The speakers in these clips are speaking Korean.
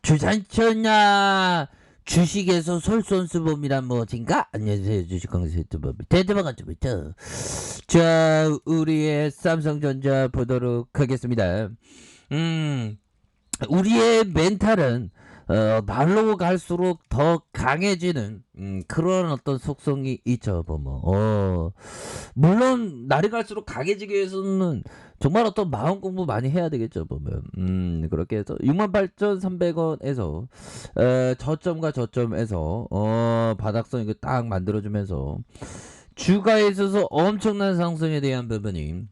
주산천하 주식에서 솔선수범이란 무엇인가? 안녕하세요. 주식강사 유튜버 대대방한 좀 있죠. 자, 우리의 삼성전자 보도록 하겠습니다. 우리의 멘탈은 날로 갈수록 더 강해지는 그런 어떤 속성이 있죠. 보면 물론 날이 갈수록 강해지기 위해서는 정말 어떤 마음 공부 많이 해야 되겠죠. 보면 그렇게 해서 68,300원에서 저점과 저점에서 바닥선 이거 딱 만들어주면서 주가에 있어서 엄청난 상승에 대한 부분이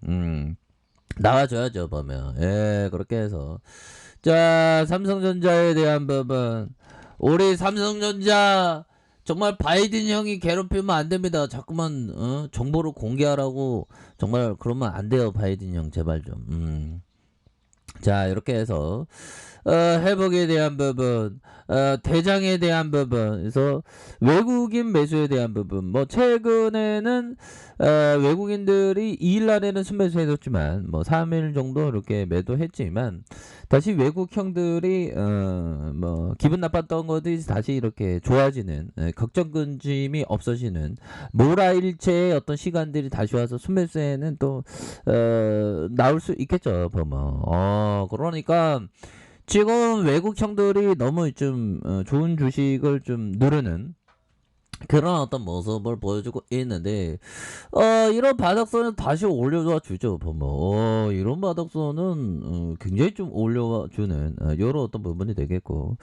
나와줘야죠. 보면 그렇게 해서 자, 삼성전자에 대한 부분. 우리 삼성전자 정말 바이든 형이 괴롭히면 안 됩니다. 자꾸만 정보를 공개하라고 정말 그러면 안 돼요. 바이든 형 제발 좀. 자, 이렇게 해서 회복에 대한 부분, 대장에 대한 부분, 그래서 외국인 매수에 대한 부분, 뭐 최근에는 외국인들이 2일 날에는 순매수 해줬지만 뭐 3일 정도 이렇게 매도했지만 다시 외국 형들이 뭐 기분 나빴던 것들이 다시 이렇게 좋아지는 걱정 근심이 없어지는 모라일체의 어떤 시간들이 다시 와서 순매수에는 또 나올 수 있겠죠. 보면 그러니까 지금 외국 형들이 너무 좀 좋은 주식을 좀 누르는 그런 어떤 모습을 보여주고 있는데 이런 바닥선은 다시 올려줘 주죠. 보면 이런 바닥선은 굉장히 좀 올려와 주는 이런 어떤 부분이 되겠고,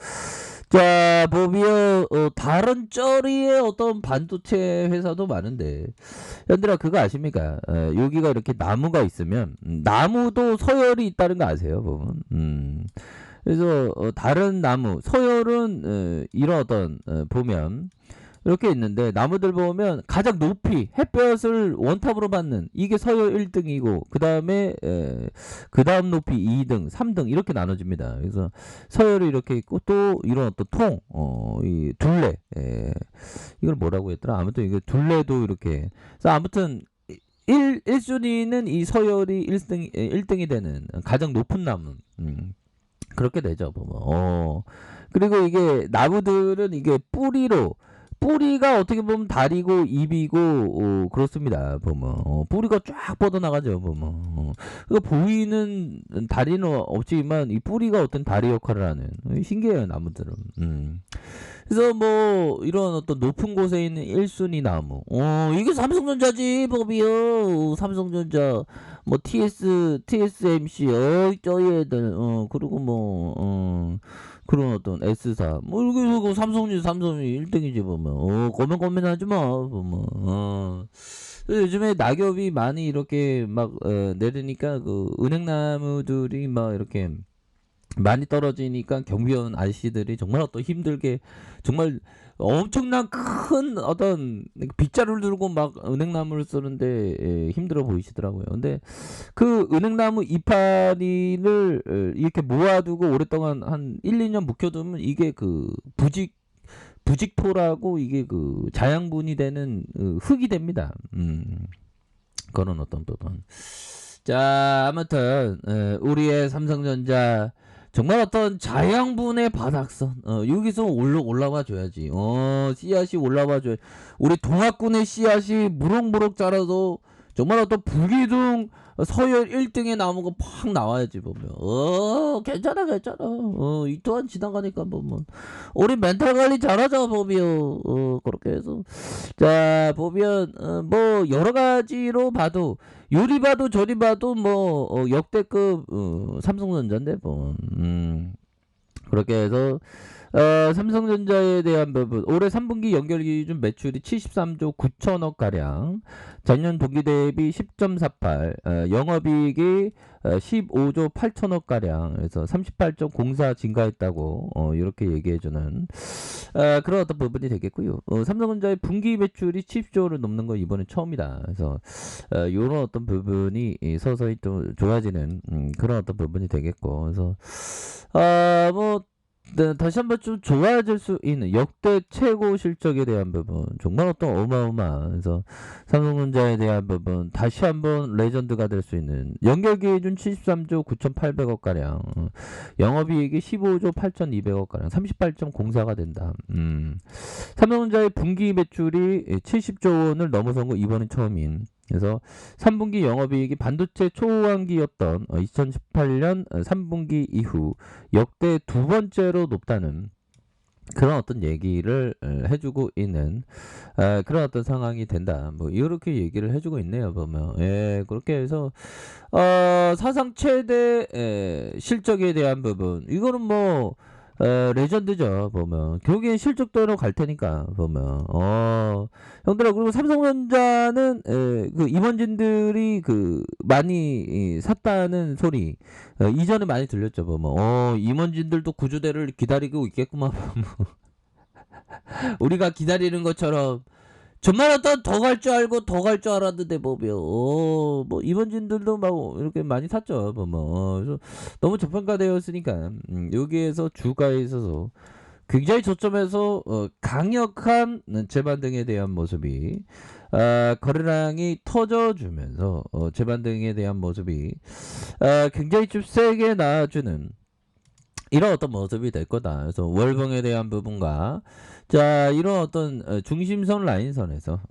자 보면 다른 쩌리의 어떤 반도체 회사도 많은데 현들아 그거 아십니까? 여기가 이렇게 나무가 있으면 나무도 서열이 있다는 거 아세요? 보면 그래서 다른 나무 서열은 이런 어떤 보면 이렇게 있는데 나무들 보면 가장 높이 햇볕을 원탑으로 받는 이게 서열 1등이고 그 다음에 그 다음 높이 2등 3등 이렇게 나눠집니다. 그래서 서열이 이렇게 있고 또 이런 어떤 이 둘레 이걸 뭐라고 했더라. 아무튼 이게 둘레도 이렇게. 그래서 아무튼 1순위는 이 서열이 1등이 되는 가장 높은 나무 그렇게 되죠. 보면 그리고 이게 나무들은 이게 뿌리가 어떻게 보면 다리고 잎이고 그렇습니다. 보면 뿌리가 쫙 뻗어나가죠. 보면 그 보이는 다리는 없지만 이 뿌리가 어떤 다리 역할을 하는 신기해요. 나무들은. 그래서 뭐 이런 어떤 높은 곳에 있는 1순위 나무 이게 삼성전자지. 법이요. 삼성전자 뭐 TSMC 저희 애들 그리고 뭐 그런 어떤 S사 뭐 이렇게 삼성이 1등이지 보면 고민하지 마 보면 요즘에 낙엽이 많이 이렇게 막 내리니까 그 은행나무들이 막 이렇게 많이 떨어지니까 경비원 아저씨들이 정말 어떤 힘들게 정말 엄청난 큰 어떤 빗자루를 들고 막 은행나무를 쓰는데 힘들어 보이시더라고요. 근데 그 은행나무 이파리를 이렇게 모아두고 오랫동안 한 1, 2년 묵혀두면 이게 그 부직포라고 이게 그 자양분이 되는 흙이 됩니다. 그런 어떤 부분. 자, 아무튼 우리의 삼성전자 정말 어떤 자양분의 바닥선 여기서 올라와 줘야지. 씨앗이 올라와 줘야. 우리 동학군의 씨앗이 무럭무럭 자라도 정말 어떤 부기둥 서열 1등의 나무가 팍 나와야지 보면 괜찮아 이 또한 지나가니까 보면 우리 멘탈 관리 잘하자 보면 그렇게 해서 자 보면 뭐 여러 가지로 봐도 요리 봐도 저리 봐도 뭐 역대급 삼성전자인데 뭐 그렇게 해서 삼성전자에 대한 부분 올해 3분기 연결 기준 매출이 73조 9천억 가량, 전년 동기 대비 10.48, 영업이익이 15조 8천억 가량, 그래서 38.04 증가했다고 이렇게 얘기해주는 그런 어떤 부분이 되겠고요. 삼성전자의 분기 매출이 70조를 넘는 건 이번에 처음이다. 그래서 이런 어떤 부분이 서서히 또 좋아지는 그런 어떤 부분이 되겠고, 그래서 뭐 다시 한번 좀 좋아질 수 있는 역대 최고 실적에 대한 부분 정말 어떤 어마어마한 그래서 삼성전자에 대한 부분 다시 한번 레전드가 될 수 있는 연결기준 73조 9,800억 가량 영업이익이 15조 8,200억 가량 38.04가 된다. 삼성전자의 분기 매출이 70조 원을 넘어선 거 이번이 처음인 그래서 3분기 영업이익이 반도체 초호황기였던 2018년 3분기 이후 역대 두 번째로 높다는 그런 어떤 얘기를 해주고 있는 그런 어떤 상황이 된다. 뭐 이렇게 얘기를 해주고 있네요. 보면 그렇게 해서 사상 최대 실적에 대한 부분 이거는 뭐 레전드죠. 보면 결국엔 실적대로 갈 테니까 보면 형들아 그리고 삼성전자는 그 임원진들이 그 많이 샀다는 소리 이전에 많이 들렸죠. 보면 임원진들도 구조대를 기다리고 있겠구만. 우리가 기다리는 것처럼 정말 어떤 더 갈 줄 알고 더 갈 줄 알았는데 보면 뭐 임원진들도 막 이렇게 많이 샀죠. 그래서 너무 저평가되었으니까 여기에서 주가에 있어서 굉장히 저점에서 강력한 재반등에 대한 모습이 거래량이 터져주면서 재반등에 대한 모습이 굉장히 좀 세게 나와주는 이런 어떤 모습이 될 거다. 그래서 월봉에 대한 부분과 자 이런 어떤 중심선 라인선에서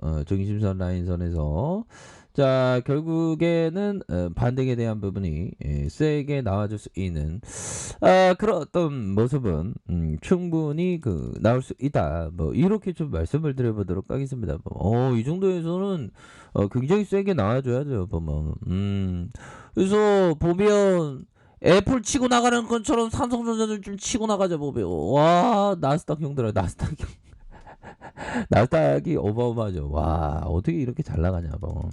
자 결국에는 반등에 대한 부분이 세게 나와줄 수 있는 그런 어떤 모습은 충분히 그 나올 수 있다. 뭐 이렇게 좀 말씀을 드려보도록 하겠습니다. 이 정도에서는 굉장히 세게 나와줘야죠. 보면 그래서 보면 애플 치고 나가는 것처럼 삼성전자를 좀 치고 나가자 보면 와 나스닥 형들아 나스닥이 어마어마하죠. 와 어떻게 이렇게 잘 나가냐 뭐.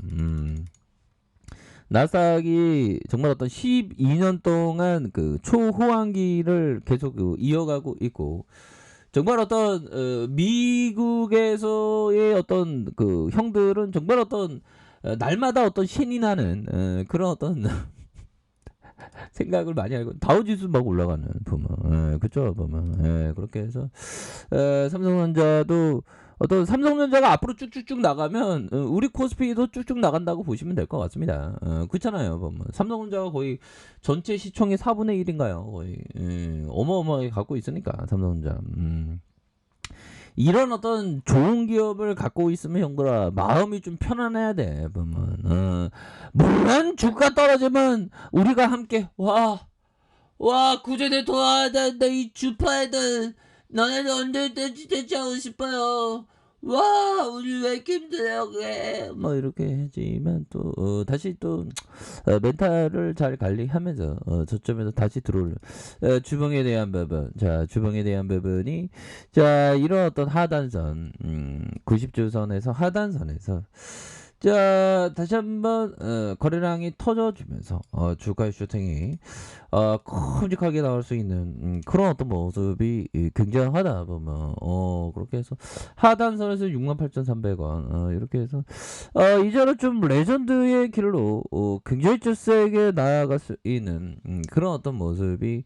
나스닥이 정말 어떤 12년 동안 그 초호황기를 계속 이어가고 있고 정말 어떤 미국에서의 어떤 그 형들은 정말 어떤 날마다 어떤 신이 나는 그런 어떤 생각을 많이 알고 다우지수 막 올라가는 보면 그쵸 보면 그렇게 해서 삼성전자도 어떤 삼성전자가 앞으로 쭉쭉쭉 나가면 우리 코스피도 쭉쭉 나간다고 보시면 될 것 같습니다. 그렇잖아요. 보면 삼성전자가 거의 전체 시총의 4분의 1인가요? 거의 어마어마하게 갖고 있으니까 삼성전자. 이런 어떤 좋은 기업을 갖고 있으면 형들아 마음이 좀 편안해야 돼. 보면 물론 주가 떨어지면 우리가 함께 와 구제대 도와야 된다 이 주파애들 너네들 언제 대체하고 싶어요. 와 우리 왜 이렇게 힘들어요 그래 뭐 이렇게 하지만 또 다시 또 멘탈을 잘 관리하면서 저점에서 다시 들어올 주봉에 대한 부분 자 주봉에 대한 부분이 자 이런 어떤 하단선 90주선에서 하단선에서 자 다시 한번 거래량이 터져주면서 주가의 슈팅이 큼직하게 나올 수 있는 그런 어떤 모습이 굉장하다 보면 그렇게 해서 하단선에서 68,300원 이렇게 해서 이제는 좀 레전드의 길로 굉장히 좀 세게 나아갈 수 있는 그런 어떤 모습이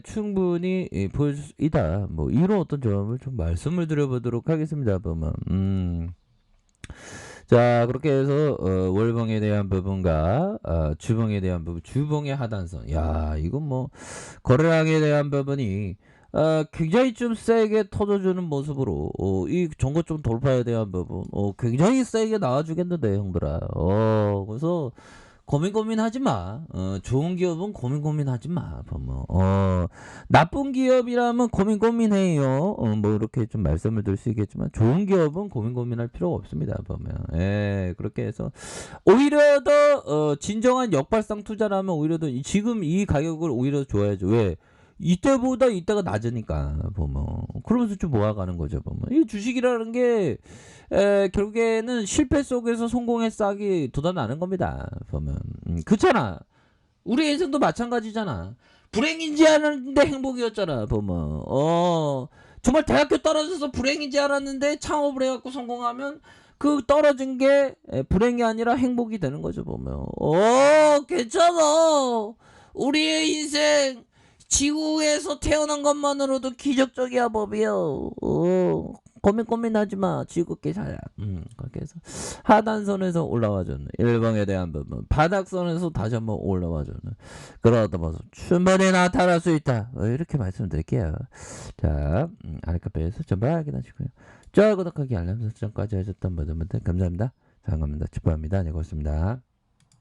충분히 보여줄 수 있다. 뭐 이런 어떤 점을 좀 말씀을 드려보도록 하겠습니다. 보면 자 그렇게 해서 월봉에 대한 부분과 주봉에 대한 부분 주봉의 하단선 야 이건 뭐 거래량에 대한 부분이 굉장히 좀 세게 터져주는 모습으로 이 정거 좀 돌파에 대한 부분 굉장히 세게 나와주겠는데 형들아 그래서 고민하지 마. 좋은 기업은 고민하지 마. 보면 나쁜 기업이라면 고민해요. 뭐 이렇게 좀 말씀을 드릴 수 있겠지만 좋은 기업은 고민할 필요가 없습니다. 보면 그렇게 해서 오히려 더 진정한 역발상 투자라면 오히려 더 지금 이 가격을 오히려 줘야죠. 왜? 이때보다 이때가 낮으니까 보면 그러면서 좀 모아가는 거죠. 보면 이 주식이라는 게 결국에는 실패 속에서 성공의 싹이 돋아나는 겁니다. 보면 그렇잖아. 우리 인생도 마찬가지잖아. 불행인지 알았는데 행복이었잖아. 보면 정말 대학교 떨어져서 불행인지 알았는데 창업을 해갖고 성공하면 그 떨어진 게 불행이 아니라 행복이 되는 거죠. 보면 괜찮아. 우리의 인생 지구에서 태어난 것만으로도 기적적이야 법이요. 고민하지 마. 지구께 자야. 그렇게 해서 하단선에서 올라와주는 일방에 대한 부분, 바닥선에서 다시 한번 올라와주는 그러다 봐서 충분히 나타날 수 있다. 이렇게 말씀드릴게요. 자, 아랫카페에서 전부 확인하시고요. 좋아요, 구독하기, 알람 설정까지 해줬던 모든 분들 감사합니다. 사랑합니다. 축복합니다. 네, 고맙습니다.